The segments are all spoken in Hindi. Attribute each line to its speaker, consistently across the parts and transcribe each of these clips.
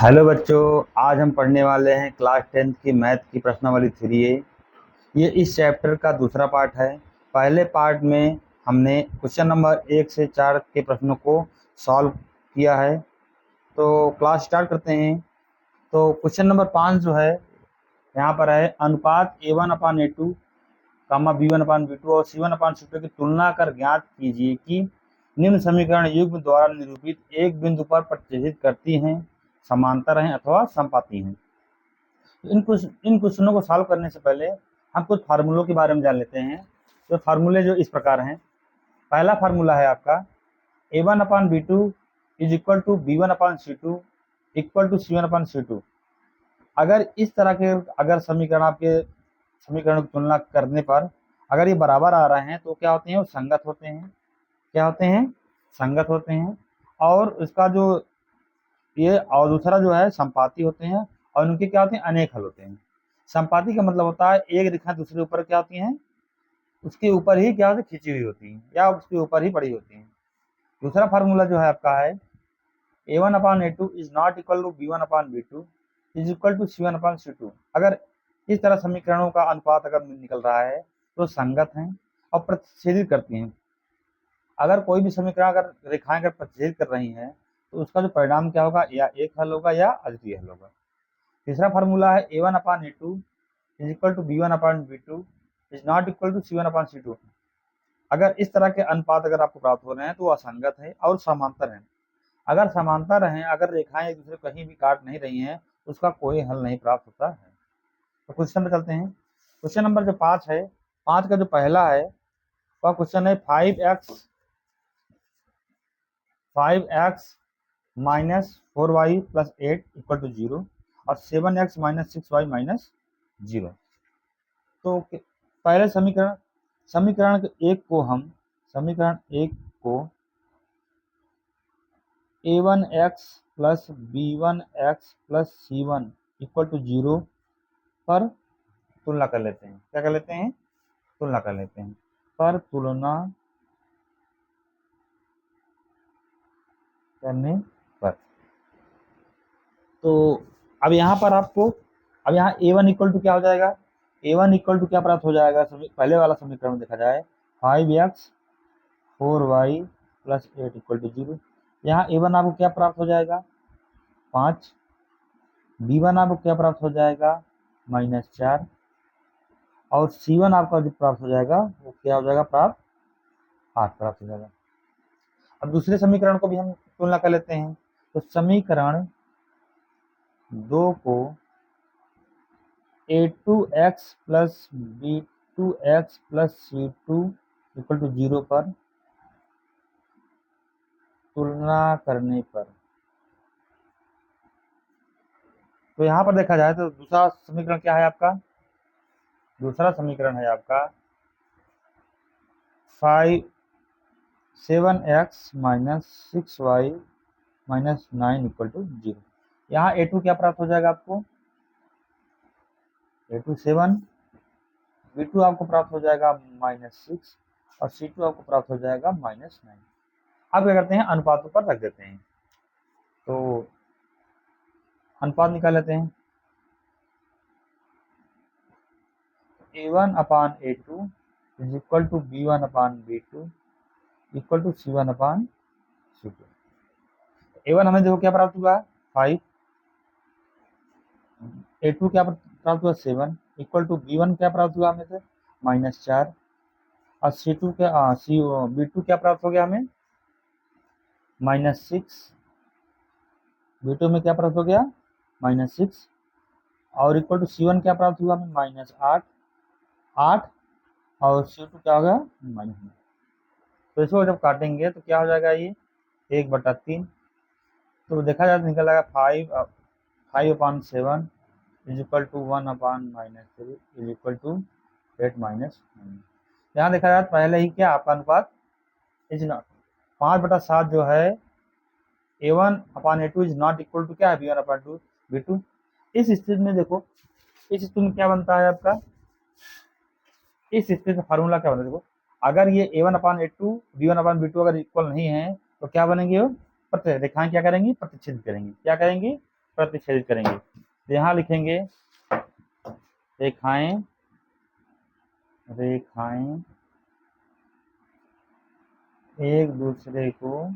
Speaker 1: हेलो बच्चों। आज हम पढ़ने वाले हैं क्लास 10th की मैथ की प्रश्नावली 3A। ये इस चैप्टर का दूसरा पार्ट है। पहले पार्ट में हमने क्वेश्चन नंबर 1 से 4 के प्रश्नों को सॉल्व किया है। तो क्लास स्टार्ट करते हैं। तो क्वेश्चन नंबर 5 जो है यहाँ पर है, अनुपात A1/A2 B1/B2 और C1/C2 की तुलना कर ज्ञात कीजिए कि निम्न समीकरण युग्म द्वारा निरूपित एक बिंदु पर प्रतिच्छेदित करती हैं, समांतर हैं अथवा समपाती हैं। इन क्वेश्चनों को सॉल्व करने से पहले हम कुछ फार्मूलों के बारे में जान लेते हैं। तो फार्मूले जो इस प्रकार हैं। पहला फार्मूला है आपका A1/B2 is equal to B1/C2 equal to C1/C2। अगर इस तरह के समीकरण आपके समीकरण की तुलना करने पर अगर ये बराबर आ रहे हैं तो क्या होते हैं, वो संगत होते हैं। क्या होते हैं? संगत होते हैं। और इसका जो ये और दूसरा जो है संपाती होते हैं, और उनके क्या होते हैं, अनेक हल होते हैं। संपाती का मतलब होता है एक रेखा दूसरे ऊपर क्या होती है, उसके ऊपर ही क्या होती है, खींची हुई होती है या उसके ऊपर ही पड़ी होती है। दूसरा फार्मूला जो है आपका है A1/A2 is not equal to B1/B2 is equal to C1/C2। अगर इस तरह समीकरणों का अनुपात अगर निकल रहा है तो संगत हैं और प्रतिच्छेदित करती हैं। अगर कोई भी समीकरण अगर रेखाएं अगर प्रतिच्छेदित कर रही हैं तो उसका जो परिणाम क्या होगा, या एक हल होगा या अद्वितीय हल होगा। तीसरा फार्मूला है A1/A2 is equal to B1/B2 is not equal to C1/C2। अगर इस तरह के अनुपात अगर आपको प्राप्त हो रहे हैं तो असंगत है और समांतर है। अगर समांतर हैं, अगर रेखाएं एक दूसरे कहीं भी काट नहीं रही हैं, उसका कोई हल नहीं प्राप्त होता है। तो क्वेश्चन में चलते हैं। क्वेश्चन नंबर जो 5 है, 5 का जो पहला है वह क्वेश्चन है 5x minus 4y plus 8 equal to 0 और 7x माइनस 6y माइनस 0। तो पहले समीकरण एक को हम समीकरण एक को A1x plus B1x plus C1 equal to 0 पर तुलना कर लेते हैं। क्या कर लेते हैं? तुलना कर लेते हैं। पर तुलना करने पर तो अब यहाँ पर आपको अब यहाँ A1 इक्वल टू क्या हो जाएगा, A1 इक्वल टू क्या प्राप्त हो जाएगा, पहले वाला समीकरण में देखा जाए 5x 4y plus 8 equal to 0। यहाँ A1 आपको क्या प्राप्त हो जाएगा, 5। B1 आपको क्या प्राप्त हो जाएगा, -4। और C1 आपका जो प्राप्त हो जाएगा वो क्या हो जाएगा, 8 प्राप्त हो जाएगा। अब दूसरे समीकरण को भी हम तुलना कर लेते हैं। तो समीकरण 2 को A2x plus B2x plus C2 equal to 0 पर तुलना करने पर तो यहाँ पर देखा जाए तो दूसरा समीकरण क्या है आपका, दूसरा समीकरण है आपका 7x minus 6y minus 9 equal to 0। यहाँ A2 क्या प्राप्त हो जाएगा आपको, A2 7, B2 आपको प्राप्त हो जाएगा -6 और C2 आपको प्राप्त हो जाएगा -9। अब क्या करते हैं, अनुपातों पर रख देते हैं। तो अनुपात निकाल लेते हैं। A1/A2 is equal to B1/B2 equal to C1/C2। A1 हमें देखो क्या प्राप्त हुआ, 5। A2 क्या प्राप्त हुआ, 7 इक्वल टू B1 क्या प्राप्त हुआ हमें से, -4। और B2 क्या प्राप्त हो गया हमें, -6। B2 में क्या प्राप्त हो गया, -6। और इक्वल टू C1 क्या प्राप्त हुआ हमें, -8 और C2 क्या हो गया, -9। तो इसको जब काटेंगे तो क्या हो जाएगा, ये 1/3। तो देखा जाए तो निकल आएगा 5/7 is equal to 1/-3 is equal to 8-9। यहाँ देखा जाए पहले ही क्या आपका अनुपात इज नॉट 5/7 जो है A1/A2 is not equal to क्या है, B1/B2। इस स्थिति में देखो, इस स्थिति में क्या बनता है आपका, इस स्थिति में फार्मूला क्या बनता है, देखो अगर ये A1/A2 B1/B2 अगर इक्वल नहीं है तो क्या बनेंगे, वो रेखाएं क्या करेंगी, प्रतिच्छेद करेंगी। क्या करेंगी, प्रतिच्छेदित करेंगे। तो यहाँ लिखेंगे रेखाएं एक दूसरे को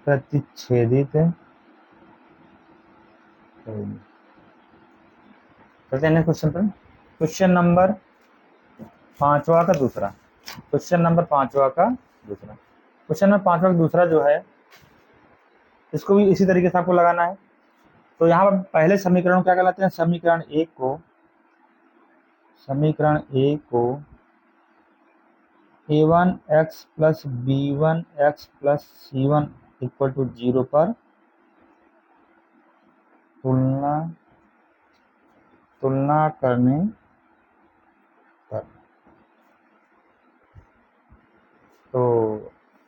Speaker 1: प्रतिच्छेदित करते हैं क्वेश्चन पर। क्वेश्चन नंबर 5वां का दूसरा। क्वेश्चन नंबर 5वां का दूसरा जो है, इसको भी इसी तरीके से आपको लगाना है। तो यहाँ पर पहले समीकरण क्या कहलाते हैं? समीकरण एक को a1x plus b1x plus c1 equal to 0 पर तुलना करने पर। तो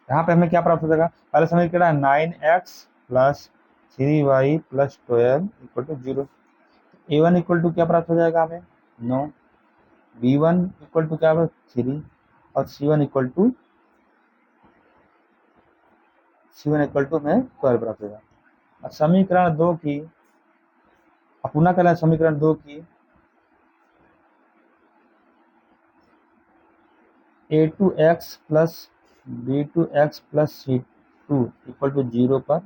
Speaker 1: यहाँ पे हमें क्या प्राप्त हो जाएगा? पहले समीकरण है 9x plus 3y plus 12 equal to 0। a1 equal to क्या प्राप्त हो जाएगा हमें? 9। b1 इक्वल टू क्या? 3। और c1 इक्वल टू हमें 12 प्राप्त होगा। और समीकरण 2 की पुनः कहना समीकरण 2 की a2x plus b2x plus c2 equal to 0 पर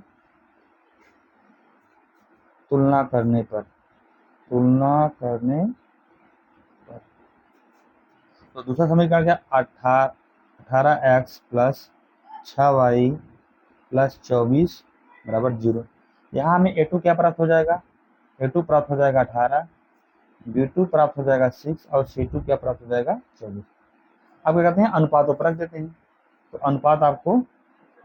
Speaker 1: तुलना करने पर। तो दूसरा समीकरण क्या? 18x प्लस 6y प्लस 24 बराबर 0। यहाँ हमें a2 क्या प्राप्त हो जाएगा? a2 प्राप्त हो जाएगा 18, b2 प्राप्त हो जाएगा 6 और c2 क्या प्राप्त हो जाएगा? 24। अब क्या कहते हैं? अनुपातों पर रख देते हैं। तो अनुपात आपको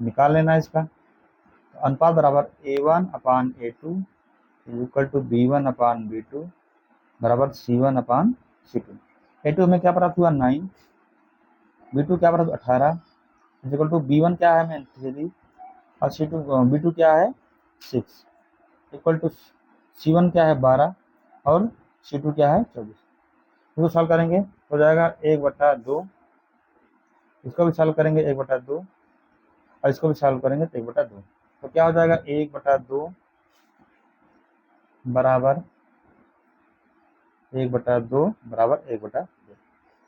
Speaker 1: निकाल लेना है इसका। तो अनुपात बराबर a1 upon a2 equal to b1 upon b2 बराबर c1 अपान c2। a2 में क्या प्राप्त हुआ? 9। b2 क्या प्राप्त? 18 इक्वल टू b1 क्या है? हमें 3 और b2 क्या है? 6 इक्वल टू c1 क्या है? 12 और c2 क्या है? 24। इसको सॉल्व करेंगे हो जाएगा 1/2। इसको भी सॉल्व करेंगे 1/2 और इसको भी सॉल्व करेंगे तो 1/2। तो क्या हो जाएगा? 1/2 बराबर 1/2 बराबर 1/2।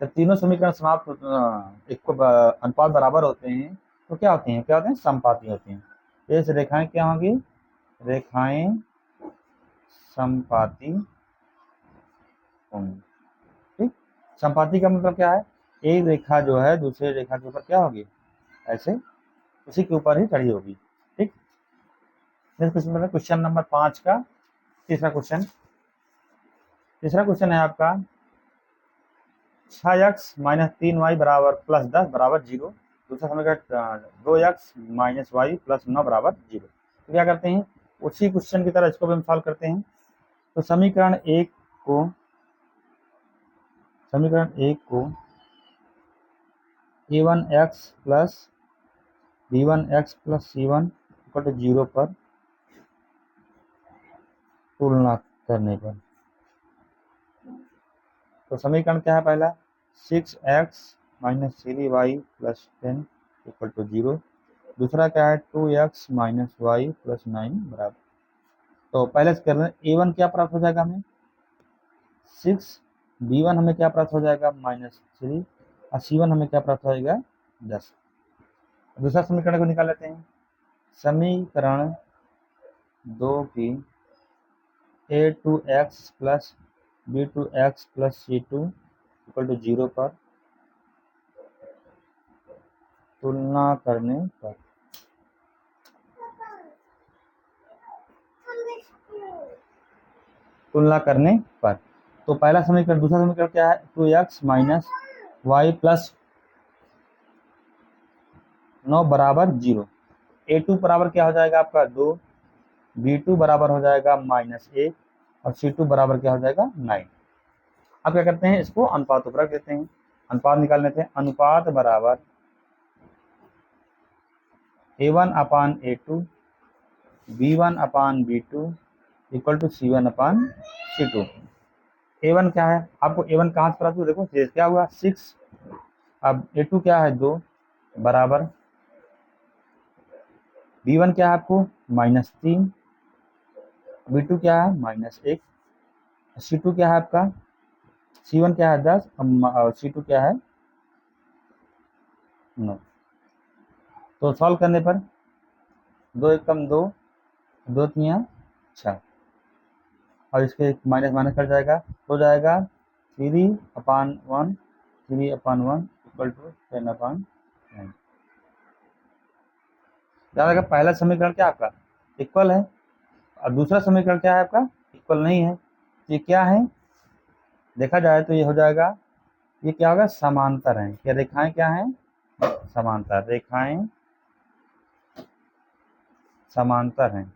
Speaker 1: जब तीनों समीकरण समाप्त अनुपात बराबर होते हैं तो क्या होते हैं? समपाती होते हैं। ये रेखाएं क्या होंगी? रेखाएं समपाती होंगी। ठीक, समपाती का मतलब क्या है? एक रेखा जो है दूसरे रेखा के ऊपर क्या होगी? ऐसे उसी के ऊपर ही खड़ी होगी। ठीक, क्वेश्चन नंबर 5 का तीसरा क्वेश्चन है आपका 6x माइनस 3y बराबर प्लस 10 बराबर 0। दूसरा समीकरण 2x माइनस वाई प्लस 9 बराबर 0। तो क्या करते हैं? उसी क्वेश्चन की तरह इसको भी हम सॉल्व करते हैं। तो समीकरण एक को a1x plus b1x plus c1 equal to 0 पर तुलना करने पर। तो समीकरण क्या है? पहला 6x minus 3y plus 10 equal to 0। दूसरा क्या है? 2x माइनस वाई प्लस 9 बराबर। तो पहले से कर रहे हैं a1 क्या प्राप्त हो जाएगा हमें? 6। b1 हमें क्या प्राप्त हो जाएगा? -3 और c1 हमें क्या प्राप्त हो जाएगा? 10। दूसरा समीकरण को निकाल लेते हैं। समीकरण 2 की a2x plus b2x plus c2 equal to 0 पर तुलना करने पर। तो पहला समीकरण, दूसरा समीकरण क्या है? 2x माइनस वाई प्लस 9 बराबर 0। a2 बराबर क्या हो जाएगा आपका? 2, b2 बराबर हो जाएगा -1 और c2 बराबर क्या हो जाएगा? 9। अब क्या करते हैं? इसको अनुपातों पर रख देते हैं। अनुपात निकाल लेते हैं। अनुपात बराबर a1 upon a2 b1 upon b2 equal to c1 upon c2। a1 क्या है? आपको a1 कहाँ से प्राप्त हुआ? देखो क्या हुआ? 6। अब a2 क्या है? 2 बराबर B1 क्या है आपको -3, B2 क्या है -1, C2 क्या है आपका C1 क्या है 10 और C2 क्या है 9। तो सॉल्व करने पर 2 एकम 2, 2 तियां 6 और इसके माइनस माइनस कट जाएगा, हो जाएगा 3/1 3/1 इक्वल टू 10/9। क्या होगा पहला समीकरण क्या आपका इक्वल है और दूसरा समीकरण क्या है आपका इक्वल नहीं है। ये क्या है देखा जाए तो ये हो जाएगा, ये क्या होगा समांतर है। क्या रेखाएं क्या हैं समांतर, रेखाएं समांतर हैं।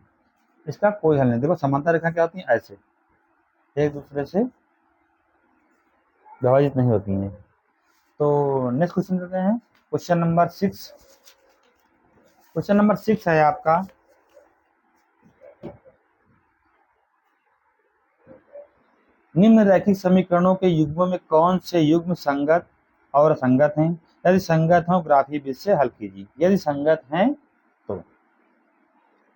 Speaker 1: इसका कोई हल नहीं। देखो समांतर रेखा क्या होती है ऐसे एक दूसरे से विभाजित नहीं होती हैं। तो नेक्स्ट क्वेश्चन देते हैं क्वेश्चन नंबर 6। क्वेश्चन नंबर 6 है आपका निम्न रैखिक समीकरणों के युग्मों में कौन से युग्म संगत और असंगत हैं। यदि संगत हो ग्राफीय विधि से हल कीजिए। यदि संगत हैं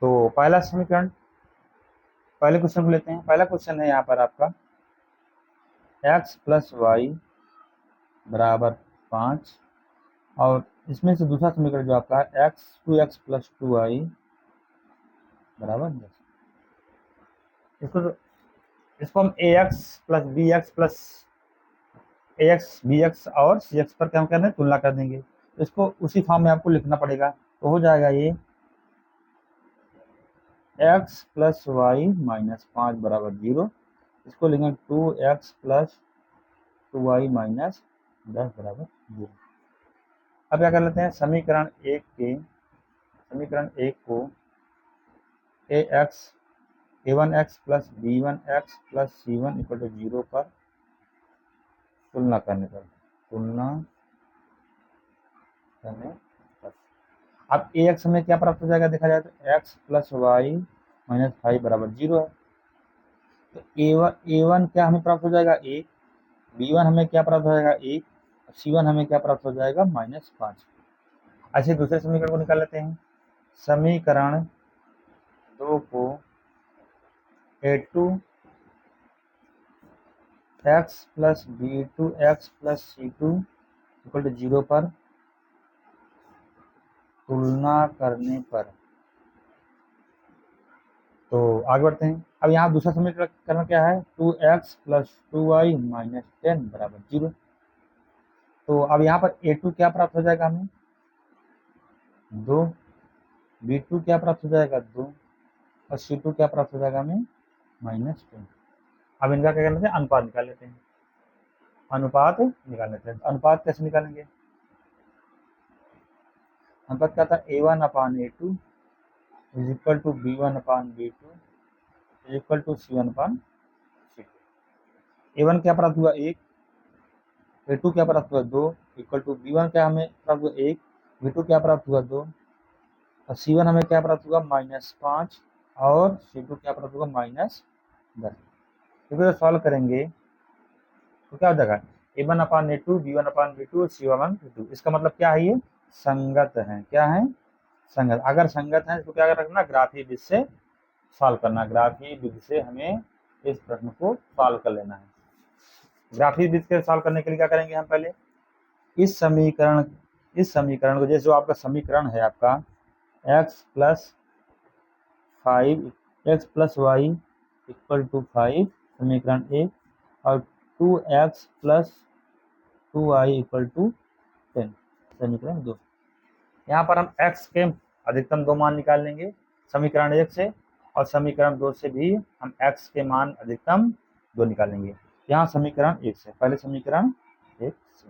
Speaker 1: तो पहला समीकरण पहले क्वेश्चन को लेते हैं। पहला क्वेश्चन है यहाँ पर आपका x + y = 5 और इसमें से दूसरा समीकरण जो आपका है 2x + 2y = 10। इसको हम ax bx और cx पर क्या कर रहे हैं तुलना कर देंगे। इसको उसी फॉर्म में आपको लिखना पड़ेगा। तो हो जाएगा ये x + y - 5 = 0। इसको लिखेंगे 2x + 2y - 10 = 0। अब क्या कर लेते हैं समीकरण 1 को a1x + b1x + c1 = 0 पर तुलना करने पर अब ax हमें क्या प्राप्त हो जाएगा देखा जाए तो x + y - 5 = 0 है। तो a1 क्या हमें प्राप्त हो जाएगा 1, b1 हमें क्या प्राप्त हो जाएगा 1, c1 हमें क्या प्राप्त हो जाएगा -5। ऐसे दूसरे समीकरण को निकाल लेते हैं। समीकरण 2 को a2x + b2x + c2 = 0 पर तुलना करने पर तो आगे बढ़ते हैं। अब यहाँ दूसरा समीकरण क्या है 2x + 2y - 10 = 0। तो अब यहाँ पर a2 क्या प्राप्त हो जाएगा हमें 2, b2 क्या प्राप्त हो जाएगा 2 और c2 क्या प्राप्त हो जाएगा हमें -10। अब इनका क्या कर लेते हैं अनुपात निकाल लेते हैं। अनुपात निकाल लेते हैं। अनुपात कैसे निकालेंगे अनुपात क्या था a1/a2 = b1/b2 = c1/c2। a1 क्या प्राप्त हुआ 1, a2 क्या प्राप्त हुआ 2 = b1 क्या हमें प्राप्त हुआ 1, b2 क्या प्राप्त हुआ 2 और c1 हमें क्या प्राप्त हुआ -5 और c2 क्या प्राप्त हुआ -10। तो फिर सॉल्व करेंगे तो क्या हो जाएगा a1/a2 b1/b2 c1/c2। इसका मतलब क्या है ये संगत है। क्या है संगत। अगर संगत है तो क्या रखना ग्राफीय विधि से सॉल्व करना। ग्राफीय विधि से हमें इस प्रश्न को सॉल्व कर लेना है। ग्राफीय विधि से सॉल्व करने के लिए क्या करेंगे हम पहले इस समीकरण को जैसे जो आपका समीकरण है आपका x + 5 = 5 समीकरण 1 और 2x + 2y = 10 समीकरण 2। यहाँ पर हम x के अधिकतम 2 मान निकाल लेंगे समीकरण 1 से और समीकरण 2 से भी हम x के मान अधिकतम 2 निकालेंगे। यहाँ समीकरण 1 से पहले समीकरण 1 से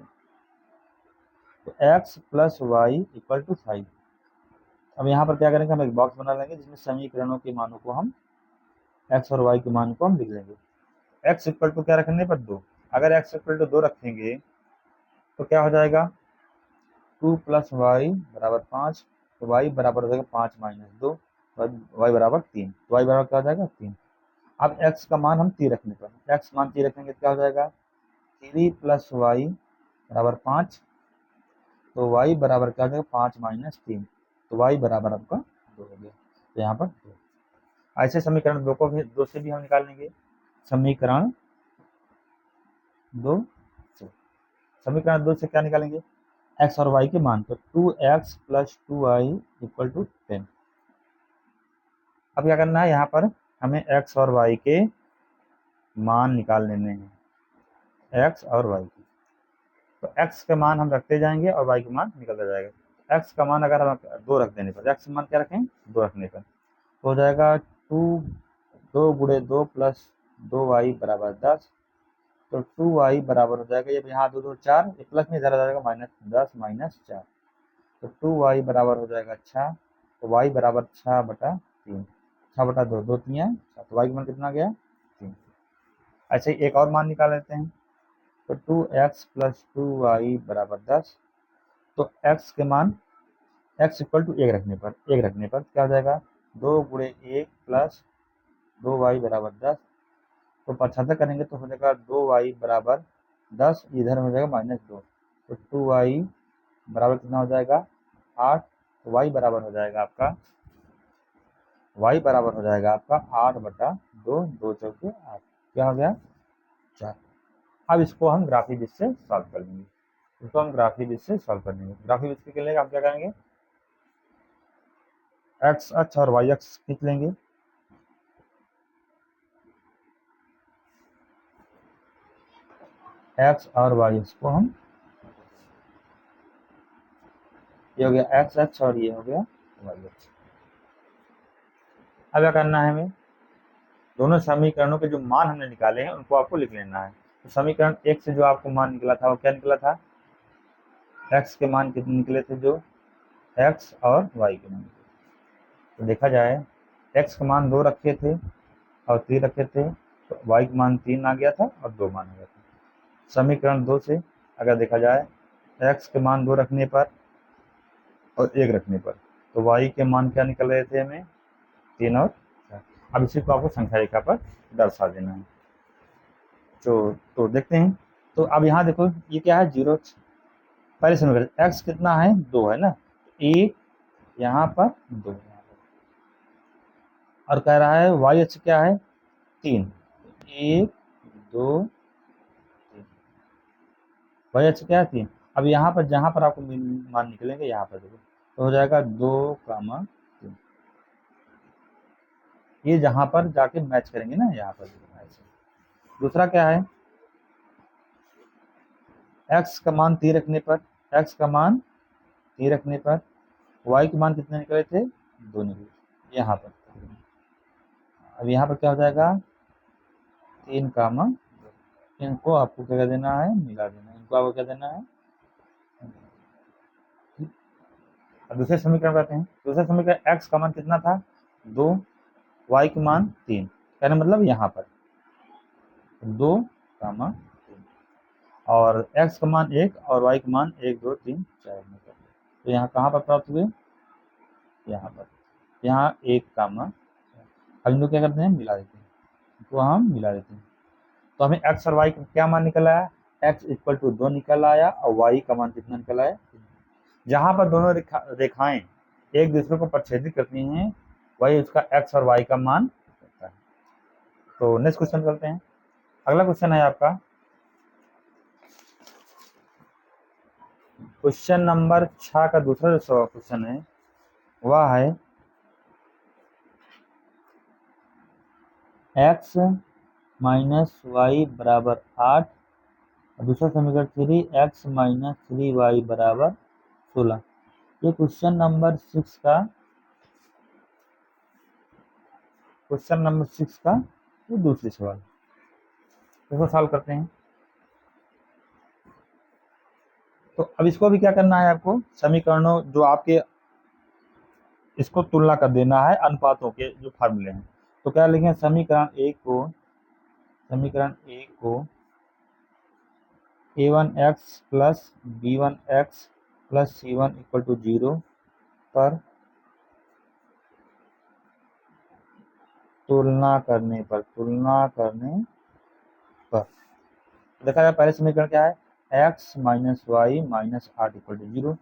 Speaker 1: तो x + y = 5। अब यहाँ पर क्या करेंगे हम एक बॉक्स बना लेंगे जिसमें समीकरणों के मानों को हम x और y के मान को हम लिख लेंगे। x = क्या रखने पर 2। अगर x = 2 रखेंगे तो क्या हो जाएगा 2 + y = 5 तो y बराबर हो जाएगा 5 - 2 y बराबर 3 तो y बराबर क्या हो जाएगा 3। अब x का मान हम 3 रखने पर x मान 3 रखेंगे तो क्या हो जाएगा 3 + y = 5 तो y बराबर क्या हो जाएगा 5 माइनस 3, तो y बराबर आपका 2 हो गया। तो यहाँ पर 2। ऐसे समीकरण दो को भी दो से भी हम निकाल लेंगे। समीकरण 2 से, समीकरण 2 से क्या निकालेंगे, x और y के मान। तो 2x plus 2y equal to 10। अब क्या करना है, यहाँ पर हमें x और y के मान निकाल लेने हैं, x और y की। तो x के मान हम रखते जाएंगे और y का मान निकलता जाएगा। x का मान अगर हम 2 रख देने पर, x का मान क्या रखें 2 रखने पर, तो हो जाएगा 2 गुणे 2 प्लस 2y बराबर 10। तो 2y बराबर हो जाएगा, ये यहाँ 2 2 4, ये प्लस में इधर आ जाएगा माइनस 10 माइनस 4। तो 2y बराबर हो जाएगा 6। तो y बराबर 6/3, 6/2, 2 3 6। तो y का मान कितना आ गया 3। ऐसे ही एक और मान निकाल लेते हैं। तो 2x प्लस 2y बराबर 10। तो x के मान, x इक्वल टू 1 रखने पर, 1 रखने पर क्या हो जाएगा 2 गुणे 1 प्लस 2y बराबर 10। तो 75 करेंगे तो हो जाएगा 2y बराबर 10, इधर हो जाएगा -2। तो 2y बराबर कितना हो जाएगा 8। तो y बराबर हो जाएगा आपका, y बराबर हो जाएगा आपका 8/2, 2 चौके 8, क्या हो गया 4। अब इसको हम ग्राफी विधि से सॉल्व कर लेंगे, इसको हम ग्राफी विधि से सॉल्व कर लेंगे। ग्राफी विधि के लिए हम क्या करेंगे, x अक्ष और y अक्ष खींच लेंगे। x और y अक्ष को हम, ये हो गया x अक्ष और ये हो गया y अक्ष। अब क्या करना है, हमें दोनों समीकरणों के जो मान हमने निकाले हैं उनको आपको लिख लेना है। तो समीकरण 1 से जो आपको मान निकला था वो क्या निकला था, x के मान कितने निकले थे, जो x और y के मान। तो देखा जाए x का मान 2 रखे थे और 3 रखे थे, तो y का मान 3 आ गया था और 2 मान आ गया था। समीकरण 2 से अगर देखा जाए x के मान 2 रखने पर और 1 रखने पर, तो y के मान क्या निकल रहे थे हमें 3 और 4। अब इसी को आपको संख्या रेखा पर दर्शा देना है। तो देखते हैं। तो अब यहाँ देखो ये क्या है 0, पहले समीकरण x कितना है 2 है ना, 1 यहाँ पर 2 यहाँ पर, और कह रहा है y अक्ष क्या है 3, 1 2 3, y अक्ष क्या है 3। अब यहाँ पर जहाँ पर आपको मान निकलेंगे यहाँ पर देखो, तो हो जाएगा 2, 3, ये जहाँ पर जाके मैच करेंगे ना यहाँ पर। दूसरा क्या है, x का मान 3 रखने पर, x का मान 3 रखने पर y के मान कितने निकले थे 2 निकले यहाँ पर। अब यहाँ पर क्या हो जाएगा 3, इनको आपको क्या देना है मिला देना है, इनको आपको क्या देना है। अब दूसरे समीकरण कहते हैं, दूसरे समीकरण x का मान कितना था 2, y का मान 3, कहने मतलब यहाँ पर 2, 3, और x का मान 1 और y का मान 1 2 3 4। तो यहाँ कहाँ पर प्राप्त हुए, यहाँ पर, यहाँ 1, अब इनको क्या करते हैं मिला देते हैं, इनको हम मिला देते हैं। तो हमें x और y का क्या मान निकल आया, x इक्वल टू 2 निकल आया और y का मान कितना निकल आया। जहाँ पर दोनों रेखाएं एक दूसरे को प्रच्छेदित करती हैं वही उसका x और y का मान होता है। तो नेक्स्ट क्वेश्चन करते हैं। अगला क्वेश्चन है आपका क्वेश्चन नंबर 6 का दूसरा जो क्वेश्चन है वह है x माइनस वाई बराबर 8, दूसरा समीकरण 3x माइनस 3y बराबर 16। ये क्वेश्चन नंबर 6 का, क्वेश्चन नंबर 6 का ये दूसरी सवाल, इसको सॉल्व करते हैं। तो अब इसको भी क्या करना है आपको, समीकरणों जो आपके, इसको तुलना कर देना है अनुपातों के जो फार्मूले हैं। तो क्या लिखें, समीकरण 1 को a1x plus b1x plus c1 equal to 0 पर तुलना करने पर देखा जाए पहले समीकरण क्या है, x minus y minus 8 equal to 0।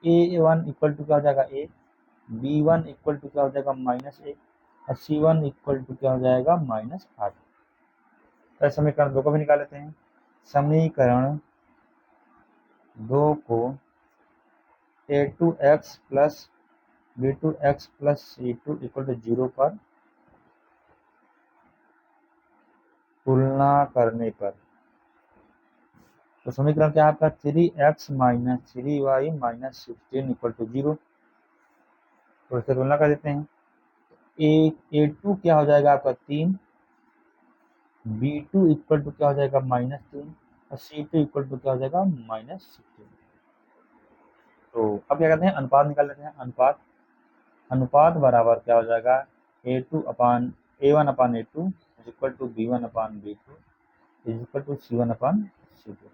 Speaker 1: A1 equal to क्या हो जाएगा 1, B1 इक्वल टू क्या हो जाएगा -1 और C1 इक्वल टू क्या हो जाएगा -8। तो समीकरण 2 को भी निकाल लेते हैं। समीकरण 2 को A2x plus B2x plus C2 equal to 0 पर तुलना करने पर, तो समीकरण क्या है आपका 3x minus 3y minus 16 equal to 0। तो इससे तुलना कर देते हैं। A2 क्या हो जाएगा आपका 3, B2 इक्वल टू क्या हो जाएगा -3 और C2 इक्वल टू क्या हो जाएगा -16। तो अब क्या करते हैं, अनुपात निकाल लेते हैं। अनुपात बराबर क्या हो जाएगा A1 upon A2 is equal to B1 upon B2 is equal to C1 upon C2।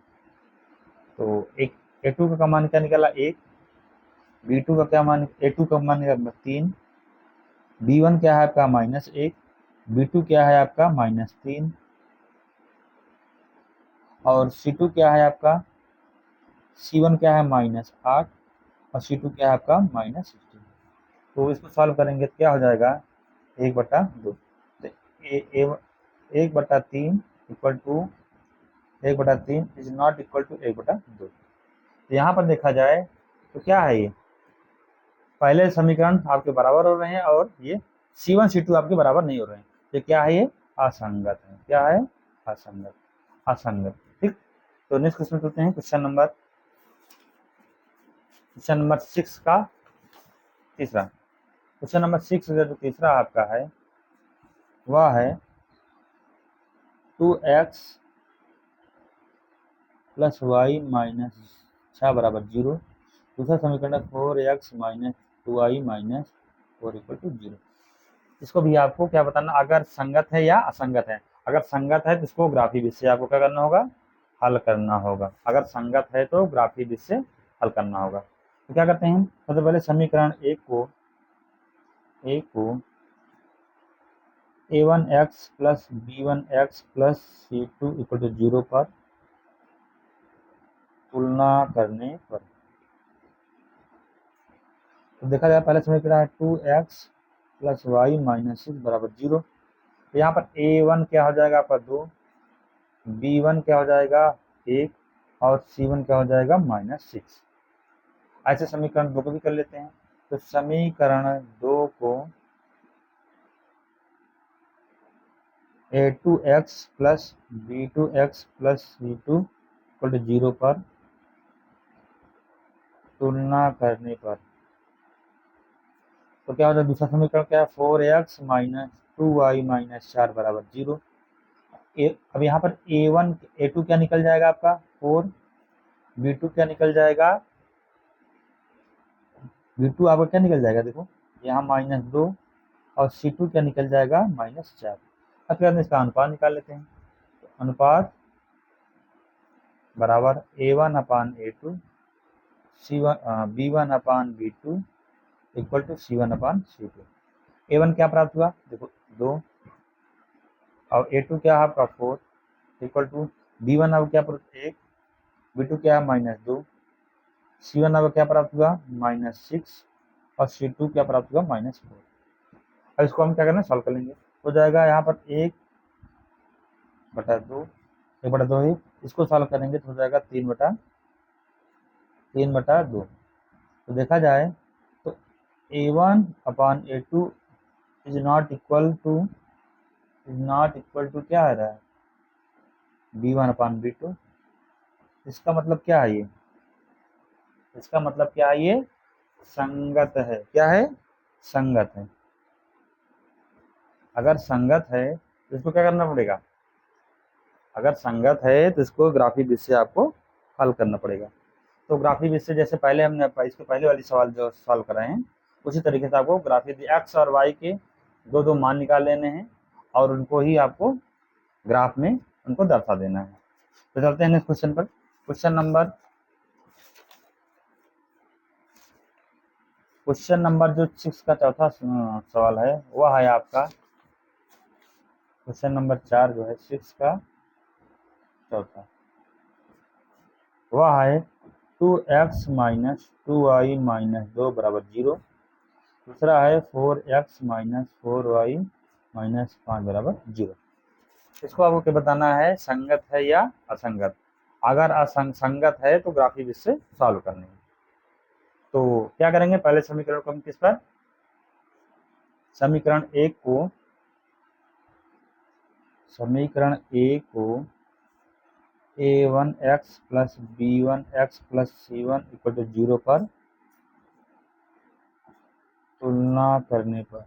Speaker 1: तो एक A2 का मान क्या निकाला 1, B2 का क्या मान, A2 का मान निकाला 3, B1 क्या है आपका -1, B2 क्या है आपका -3 और C2 क्या है आपका, C1 क्या है -8 और C2 क्या है आपका -16। तो इसको सॉल्व करेंगे तो क्या हो जाएगा 1/2। तो 1/3 equal to 1/3 is not equal to 1/2। तो यहाँ पर देखा जाए तो क्या है, ये पहले समीकरण आपके बराबर हो रहे हैं और ये C1 C2 आपके बराबर नहीं हो रहे हैं। तो क्या है, ये असंगत है। क्या है, असंगत, असंगत। ठीक। तो नेक्स्ट क्वेश्चन करते हैं। क्वेश्चन नंबर 6 का तीसरा। क्वेश्चन नंबर 6 का जो तीसरा आपका है वह है 2x प्लस वाई माइनस 6 बराबर 0। दूसरा समीकरण 4x minus 2y minus 4 equal to 0। इसको भी आपको क्या बताना, अगर संगत है या असंगत है। अगर संगत है तो इसको ग्राफी विधि से आपको क्या करना होगा, हल करना होगा। अगर संगत है तो ग्राफी विधि से हल करना होगा। तो क्या करते हैं, सबसे पहले समीकरण एक को A1x plus B1x plus C2 equal to 0 पर तुलना करने पर, तो देखा जाए पहले समीकरण है 2x प्लस वाई माइनस 6 बराबर 0। तो यहाँ पर A1 क्या हो जाएगा आपका 2, B1 क्या हो जाएगा 1 और C1 क्या हो जाएगा -6। ऐसे समीकरण 2 को भी कर लेते हैं। तो समीकरण 2 को A2x plus B2x plus C2 equal to 0 पर तुलना करने पर, तो क्या हो जाएगा, दूसरा समीकरण क्या है 4x माइनस 2y माइनस 4 बराबर 0। अब यहाँ पर A2 क्या निकल जाएगा आपका 4, B2 क्या निकल जाएगा, B2 आपका क्या निकल जाएगा, देखो यहाँ -2 और C2 क्या निकल जाएगा -4। अब क्या इसका अनुपात निकाल लेते हैं। तो अनुपात बराबर A1 upon A2 B1 upon B2 equal to C1 upon C2। A1 क्या प्राप्त हुआ, देखो 2 और A2 क्या है आपका 4 इक्वल टू B1 अब क्या प्राप्त 1, B2 क्या है -2, C1 अब क्या प्राप्त हुआ -6 और C2 क्या प्राप्त हुआ -4। अब इसको हम क्या करना सॉल्व कर लेंगे। हो जाएगा यहाँ पर 1/2 1/2 इसको सॉल्व करेंगे तो हो जाएगा 3/2। तो देखा जाए तो A1 upon A2 is not equal to क्या आ रहा है B1 अपान B2। इसका मतलब क्या है, ये इसका मतलब क्या है, ये संगत है। क्या है, संगत है। अगर संगत है तो इसको क्या करना पड़ेगा, अगर संगत है तो इसको ग्राफी विधि से आपको हल करना पड़ेगा। तो ग्राफी विधि से जैसे पहले हमने इसके पहले वाली सवाल जो सॉल्व कराए हैं उसी तरीके से आपको ग्राफी एक्स और वाई के दो मान निकाल लेने हैं और उनको ही आपको ग्राफ में उनको दर्शा देना है। तो चलते हैं नेक्स्ट क्वेश्चन पर। क्वेश्चन नंबर जो 6 का चौथा सवाल है वह है आपका क्वेश्चन नंबर 4 जो है 6 का चौथा। वह है 2x माइनस 2y माइनस 2 बराबर 0। दूसरा है 4x माइनस 4y माइनस 5 बराबर 0। इसको आपको क्या बताना है, संगत है या असंगत। अगर असंगत है तो ग्राफिक इससे सॉल्व करनी है। तो क्या करेंगे, पहले समीकरण को हम किस पर, समीकरण एक को a1x plus b1x plus c1 equal to 0 पर तुलना करने पर,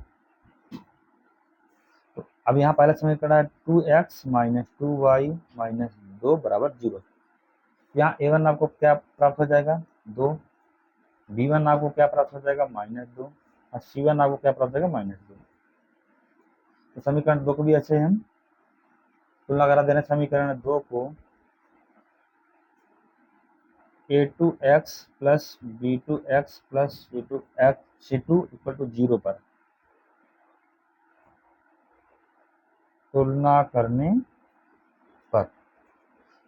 Speaker 1: तो अब यहाँ पहला समीकरण है 2x माइनस 2y माइनस 2 बराबर 0। यहाँ a1 आपको क्या प्राप्त हो जाएगा 2, b1 आपको क्या प्राप्त हो जाएगा -2 और c1 आपको क्या प्राप्त हो जाएगा -2। तो समीकरण 2 को भी ऐसे हम तुलना करा देना, समीकरण 2 को a2x plus b2x plus c2 equal to 0 पर तुलना करने पर।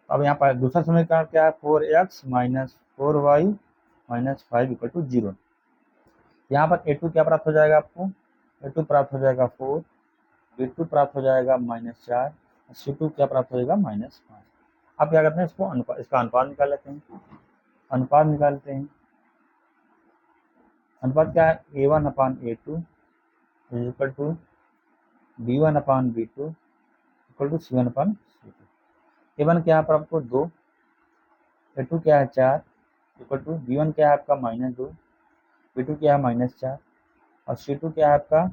Speaker 1: अब यहाँ पर दूसरा समीकरण क्या है, 4x minus 4y minus 5 equal to 0। यहाँ पर a2 क्या प्राप्त हो जाएगा आपको, a2 प्राप्त हो जाएगा 4, b2 प्राप्त हो जाएगा -4, c2 क्या प्राप्त हो जाएगा -5। अब क्या करते हैं, इसका अनुपात निकाल लेते हैं। अनुपात निकालते हैं, अनुपात क्या है, a1 upon a2 is equal to b1 upon b2 equal to c1 upon c2। a1 क्या है पर आपको 2, a2 क्या है 4 इक्वल टू b1 क्या है आपका -2, b2 क्या है -4 और c2 क्या है आपका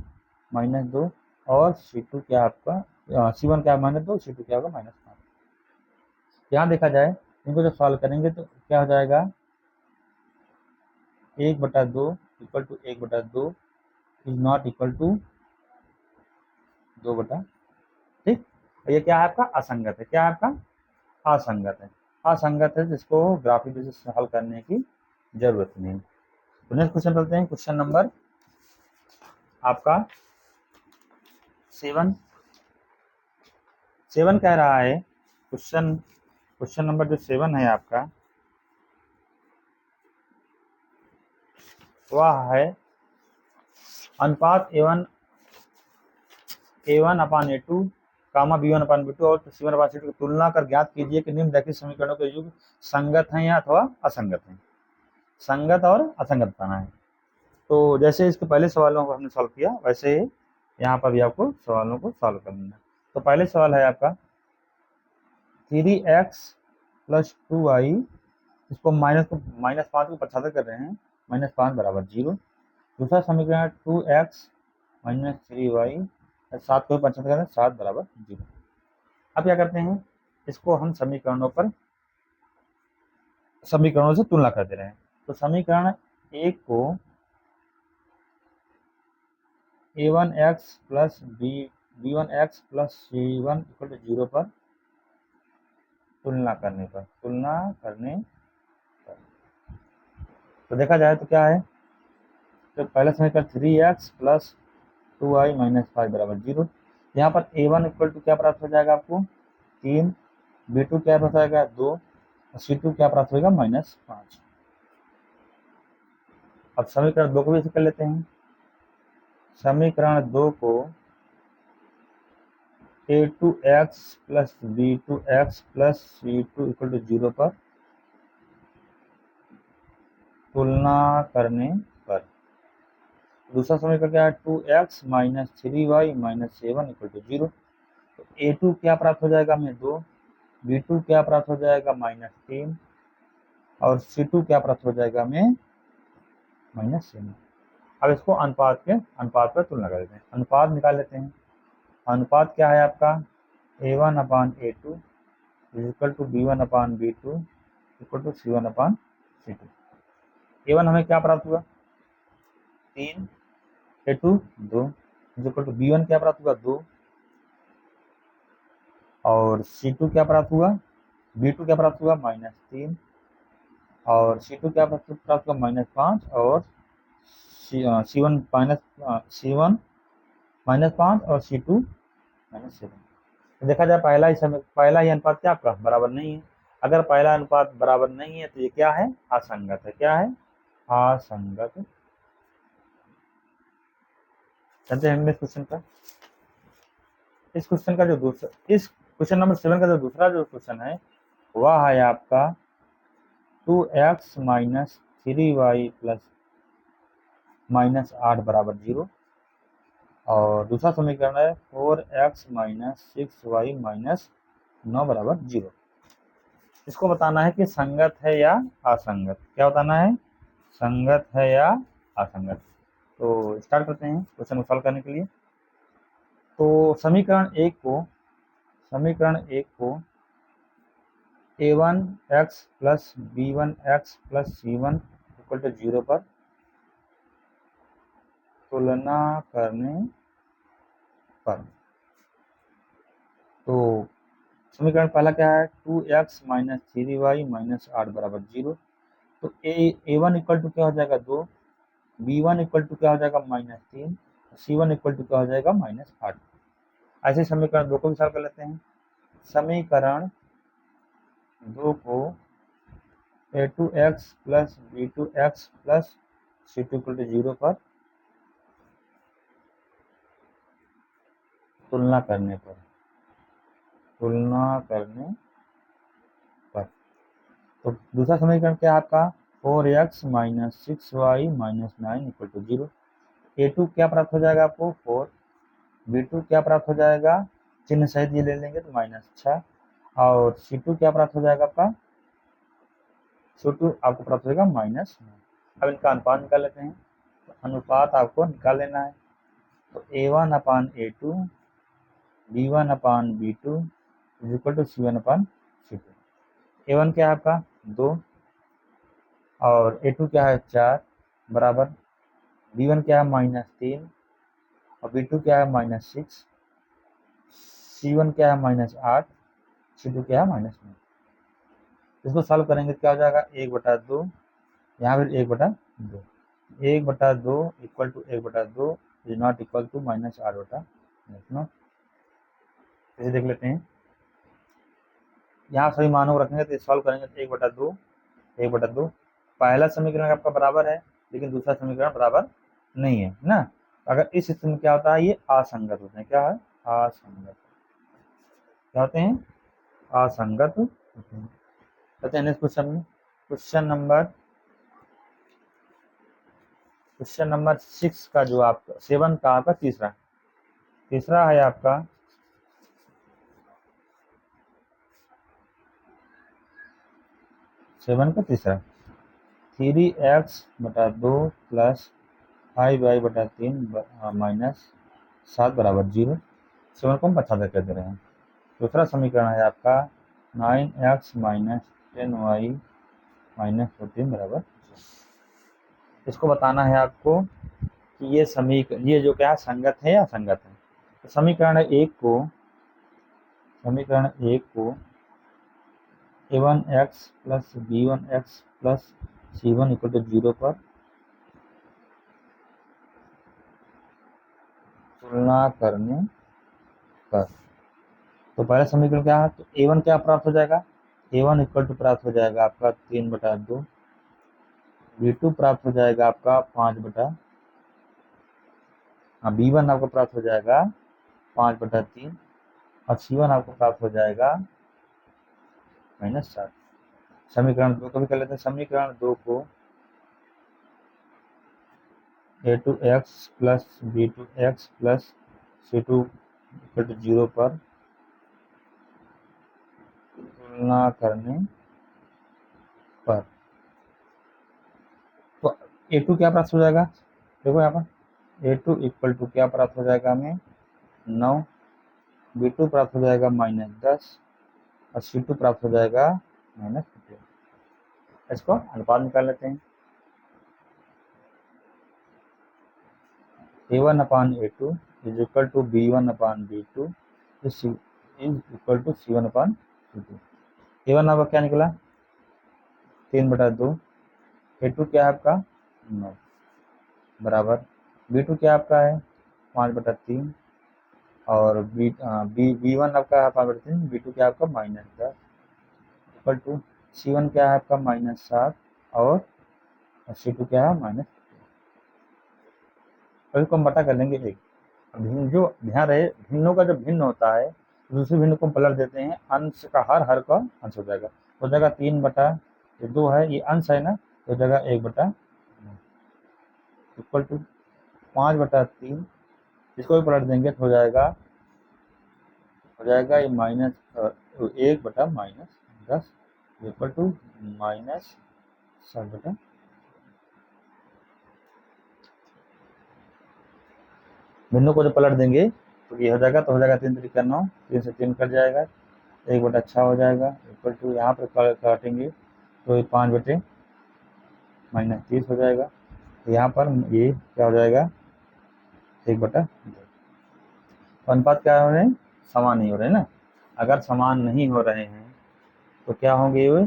Speaker 1: -2 और c2 क्या है आपका c1 क्या है -2, c2 क्या होगा -5। यहाँ देखा जाए इनको जब सॉल्व करेंगे तो क्या हो जाएगा, 1/2 equal to 1/2 is not equal to 2 ठीक। ये क्या है आपका असंगत है, क्या है आपका असंगत है, असंगत है जिसको ग्राफिक बेसिस से हल करने की जरूरत नहीं। तो नेक्स्ट क्वेश्चन चलते हैं, क्वेश्चन नंबर आपका 7 कह रहा है, क्वेश्चन नंबर जो 7 है आपका वह है अनुपात a1 अपान a2 कामा b1 अपान b2 और c1 अपान c2 की तुलना कर ज्ञात कीजिए कि निम्नलिखित समीकरणों के युग संगत हैं या अथवा असंगत हैं। संगत और असंगत पाना है। तो जैसे इसके पहले सवालों को हमने सॉल्व किया वैसे यहाँ पर भी आपको सवालों को सॉल्व करना है। तो पहले सवाल है आपका 3x प्लस 2y, इसको -5 को पछातर कर रहे हैं, -5 बराबर 0। दूसरा समीकरण 2x माइनस 3y, 7 को 75 कर रहे हैं, 7 बराबर 0। अब क्या करते हैं, इसको हम समीकरणों से तुलना कर दे रहे हैं। तो समीकरण एक को a1x plus b1x plus c1 equal to 0 पर तुलना करने पर तो देखा जाए तो क्या है, तो पहला समीकरण 3x प्लस 2y माइनस 5 बराबर 0। यहाँ पर a1 इक्वल टू क्या प्राप्त हो जाएगा आपको 3, b2 क्या प्राप्त हो जाएगा 2 और c2 क्या प्राप्त होगा -5। अब समीकरण 2 को भी ऐसे कर लेते हैं। समीकरण 2 को a2x plus b2x plus c2 equal to 0 पर तुलना करने पर। दूसरा समीकरण क्या है, 2x minus 3y minus 7 equal to 0। तो a2 क्या प्राप्त हो जाएगा हमें 2, b2 क्या प्राप्त हो जाएगा -3 और c2 क्या प्राप्त हो जाएगा हमें -7। अब इसको अनुपात पर तुलना कर देते हैं, अनुपात निकाल लेते हैं। अनुपात क्या है आपका a1 upon a2 equal to b1 upon b2 equal to c1 upon c2। a1 हमें क्या प्राप्त हुआ 3, a2 2 इक्वल टू b1 क्या प्राप्त हुआ 2 और c2 क्या प्राप्त हुआ, b2 क्या प्राप्त हुआ -3 और c2 क्या प्राप्त हुआ -5 और c1 -5 और c2 -7। तो देखा जाए पहला ही अनुपात क्या आपका बराबर नहीं है। अगर पहला अनुपात बराबर नहीं है तो ये क्या है, असंगत है। क्या है, असंगत। चलते हैं नेक्स्ट क्वेश्चन पर। इस क्वेश्चन का जो दूसरा, इस क्वेश्चन नंबर 7 का जो दूसरा जो क्वेश्चन है वह है आपका 2x minus 3y plus minus 8 बराबर 0। और दूसरा समीकरण है 4x माइनस 6y माइनस 9 बराबर 0। इसको बताना है कि संगत है या असंगत। क्या बताना है, संगत है या असंगत। तो स्टार्ट करते हैं क्वेश्चन को सॉल्व करने के लिए। तो समीकरण एक को a1x plus b1x plus c1 equal to 0 पर तुलना करने पर, तो समीकरण पहला क्या है, 2x माइनस 3y माइनस 8 बराबर 0। तो a1 इक्वल टू क्या हो जाएगा 2, b1 इक्वल टू क्या हो जाएगा -3, c1 इक्वल टू क्या हो जाएगा -8। ऐसे समीकरण 2 को भी सॉल्व कर लेते हैं। समीकरण 2 को a2x plus b2x plus c2 equal to 0 पर तुलना करने पर, तो दूसरा समीकरण क्या है आपका 4x minus 6y minus 9 equal to 0। a2 क्या प्राप्त हो जाएगा आपको 4, b2 क्या प्राप्त हो जाएगा, चिन्ह सहित ये ले लेंगे तो -6, और c2 क्या प्राप्त हो जाएगा आपका, c2 आपको प्राप्त हो जाएगा -9। अब इनका अनुपात निकाल लेते हैं। तो अनुपात आपको निकाल लेना है। तो a1 upon a2, b1 upon b2 is equal to c1 upon c2। a1 क्या है आपका 2, और a2 क्या है 4 बराबर, b1 क्या है -3, और b2 क्या है -6, c1 क्या है -8, c2 क्या है -9। इसको सॉल्व करेंगे क्या हो जाएगा 1/2, यहाँ फिर 1/2, 1/2 equal to 1/2 is not equal to -8/9। इसे देख लेते हैं। यहाँ सभी मानों को रखेंगे तो सॉल्व करेंगे तो 1/2 पहला समीकरण आपका बराबर है, लेकिन दूसरा समीकरण बराबर नहीं है ना। अगर इस स्थिति में क्या होता है, ये असंगत होते हैं। क्या है, असंगत। क्या होते हैं, असंगत होते हैं। कहते हैं नेक्स्ट क्वेश्चन में, क्वेश्चन नंबर 6 का जो आपका 7 का आपका तीसरा है आपका 7 का तीसरा 3x/2 प्लस 5y/3 माइनस 7 बराबर 0। 7 को हम अच्छा कर दे रहे हैं। दूसरा समीकरण है आपका 9x माइनस 10y माइनस 14 बराबर। इसको बताना है आपको कि ये जो क्या है, संगत है या असंगत है। तो समीकरण एक को a1x plus b1x plus c1 equal to 0 पर तुलना करने पर, तो पहला समीकरण क्या है, तो a1 क्या प्राप्त हो जाएगा, a1 इक्वल टू प्राप्त हो जाएगा आपका 3/2, b2 प्राप्त हो जाएगा आपका 5 b1 आपको प्राप्त हो जाएगा 5/3, और c1 आपको प्राप्त हो जाएगा -7। समीकरण 2 को भी कर लेते हैं। समीकरण 2 को a2x plus b2x plus c2 equal to 0 पर तुलना करने पर, तो a2 क्या प्राप्त हो जाएगा, देखो यहाँ पर a2 इक्वल टू क्या प्राप्त हो जाएगा हमें 9, b2 प्राप्त हो जाएगा -10, और c2 प्राप्त हो जाएगा -15। इसको अनुपात निकाल लेते हैं। a1 upon a2 is equal to b1 upon b2 is equal to c1 upon c2। a1 आपका क्या निकला 3/2, a2 क्या है आपका 9 बराबर, b2 क्या आपका है 5/3, और b1 आपका है 5/3, b2 क्या आपका -10 इक्वल टू C1 क्या है आपका -7 और C2 क्या है माइनस। कभी को हम बटा कर लेंगे एक। भिन्न जो ध्यान रहे भिन्नों का जब भिन्न होता है तो दूसरे भिन्न को पलट देते हैं, अंश का हर का अंश हो जाएगा 3/2 है, ये अंश है ना, तो हो जाएगा 1/, इक्वल टू 5/3। इसको भी पलट देंगे तो हो जाएगा ये माइनस 1/-10 इक्वल टू -7/। भिन्नों को जब पलट देंगे तो ये हो जाएगा, तो हो जाएगा 3 3 9, 3 से 3 कट जाएगा, 1/6 हो जाएगा, इक्वल टू यहाँ पर काटेंगे तो ये 5/-30 हो जाएगा, तो यहाँ पर ये क्या हो जाएगा 1/2। तो अनुपात क्या हो रहे हैं, समान नहीं हो रहे हैं ना। अगर समान नहीं हो रहे हैं तो क्या होंगे ये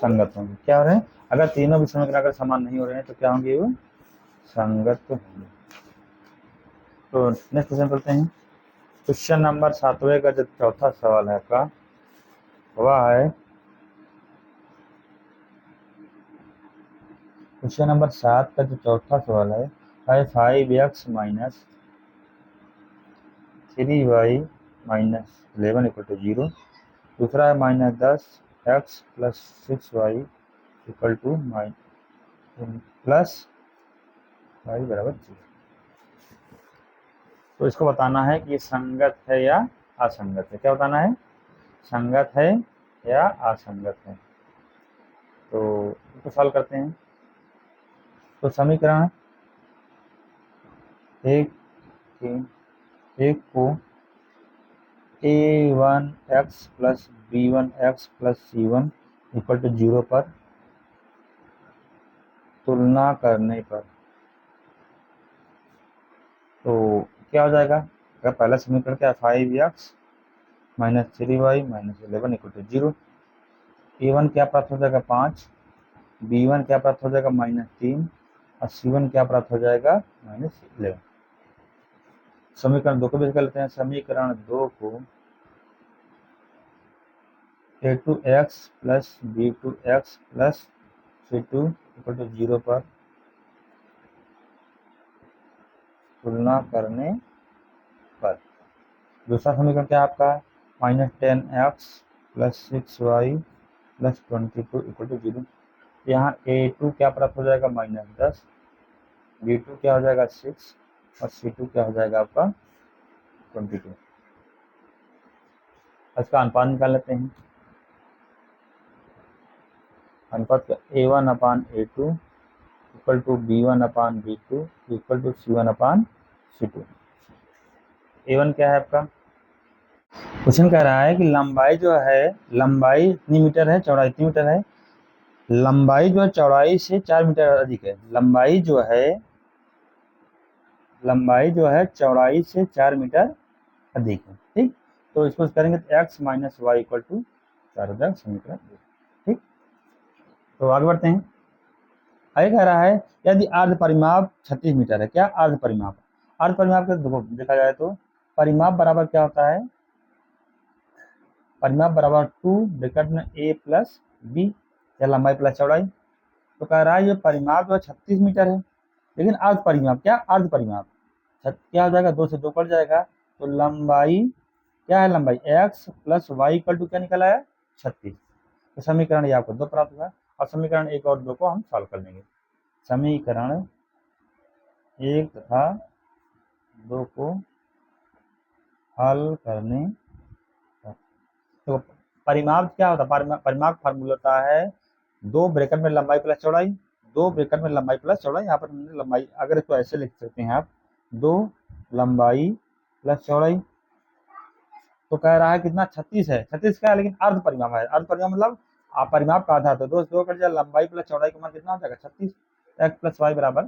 Speaker 1: संगत होंगे। क्या हो रहे हैं, अगर तीनों भी समीकरण अगर समान नहीं हो रहे हैं तो क्या होंगे वो संगत होंगे। तो नेक्स्ट क्वेश्चन करते हैं। क्वेश्चन नंबर 7वें का जो चौथा सवाल है आपका वह है क्वेश्चन नंबर 7 का जो चौथा सवाल है 5x - 3y - 11 इक्वल टू 0। दूसरा है -10x + 6y equal two plus y बराबर 0। तो इसको बताना है कि ये संगत है या असंगत है। क्या बताना है, संगत है या असंगत है। तो इसको सॉल्व करते हैं। तो समीकरण एक को a1x + b1x + c1 equal to 0 पर तुलना करने पर तो क्या हो जाएगा, अगर पहला समीकरण क्या है 5x - 3y - 11 equal to 0। a1 क्या प्राप्त हो जाएगा 5, b1 क्या प्राप्त हो जाएगा -3 और c1 क्या प्राप्त हो जाएगा -11। समीकरण 2 को भी कर लेते हैं। समीकरण 2 को a2x + b2x + c2 equal to 0 पर तुलना करने पर। दूसरा समीकरण क्या है आपका -10x + 6y + 22 इक्वल टू 0। यहाँ a2 क्या प्राप्त हो जाएगा -10, b2 क्या हो जाएगा 6 और c2 क्या हो जाएगा आपका 22। इसका अनुपात निकाल लेते हैं। अनुपात a1/a2 equal to b1/b2 equal to c1/c2। a1 क्या है आपका, क्वेश्चन कह रहा है कि लंबाई जो है, लंबाई इतनी मीटर है, चौड़ाई इतनी मीटर है। लंबाई जो है चौड़ाई से 4 मीटर अधिक है। लंबाई जो है चौड़ाई से 4 मीटर अधिक है। ठीक, तो इसको करेंगे तो x - y इक्वल टू 4 हो जाएगा समीकरण। ठीक, तो आगे बढ़ते हैं। आगे कह रहा है यदि अर्ध परिमाप 36 मीटर है। क्या अर्ध परिमाप, अर्ध परिमाप का देखा जाए तो परिमाप बराबर क्या होता है, परिमाप बराबर 2 ब्रैकेट में a + b या लंबाई प्लस चौड़ाई। तो कह रहा है ये परिमाप जो 36 मीटर है, लेकिन अर्ध परिमाप क्या, अर्ध परिमाप क्या हो जाएगा 2 से 2 कट जाएगा, तो लंबाई क्या है, लंबाई x + y इक्वल टू क्या निकला है 36। तो समीकरण ये आपको 2 प्राप्त हुआ और समीकरण 1 और 2 को हम सॉल्व कर लेंगे। समीकरण 1 तथा 2 को हल करने पर। तो परिमाप क्या होता है, परिमाप फार्मूला होता है 2 ब्रैकेट में लंबाई प्लस चौड़ाई, 2 ब्रैकेट में लंबाई प्लस चौड़ाई। यहाँ पर हमने लंबाई, अगर इसको ऐसे लिख सकते हैं आप 2 लंबाई प्लस चौड़ाई। तो कह रहा है कितना 36 है, 36 क्या है, लेकिन अर्ध परिमाप है। अर्ध परिमाप मतलब परिमाप का आधा, तो 2 से 2 कट जाए, लंबाई प्लस चौड़ाई का मान कितना हो जाएगा 36, x + y बराबर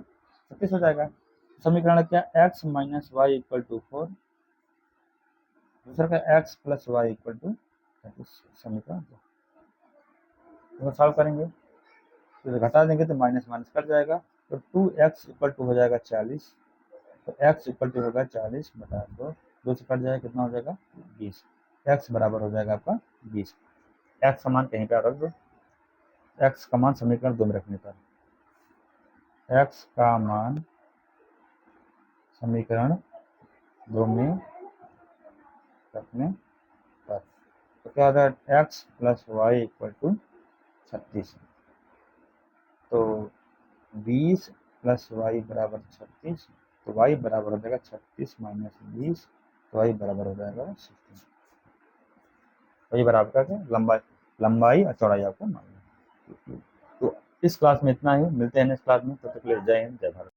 Speaker 1: 36 हो जाएगा। समीकरण क्या, x - y इक्वल टू 4, दूसरा का x + y इक्वल टू 36। समीकरण सॉल्व करेंगे तो घटा देंगे तो माइनस माइनस कट जाएगा, तो 2x इक्वल टू हो जाएगा 40। तो x इक्वल टू होगा 40 बटा 2 से कट जाएगा, कितना हो जाएगा 20। x बराबर हो जाएगा आपका 20। x का मान कहीं पर रख दो, x का मान समीकरण 2 में रखने पर, x का मान समीकरण 2 में रखने पर तो क्या होता है, x plus y equal to 36। तो 20 प्लस वाई बराबर 36, तो वाई बराबर हो जाएगा 36 माइनस 20, तो वाई बराबर हो जाएगा 16। वही बराबर करके लंबाई और चौड़ाई आपको मालूम है। तो इस क्लास में इतना ही, मिलते हैं नेक्स्ट क्लास में, तब तक के लिए जय हिंद जय भारत।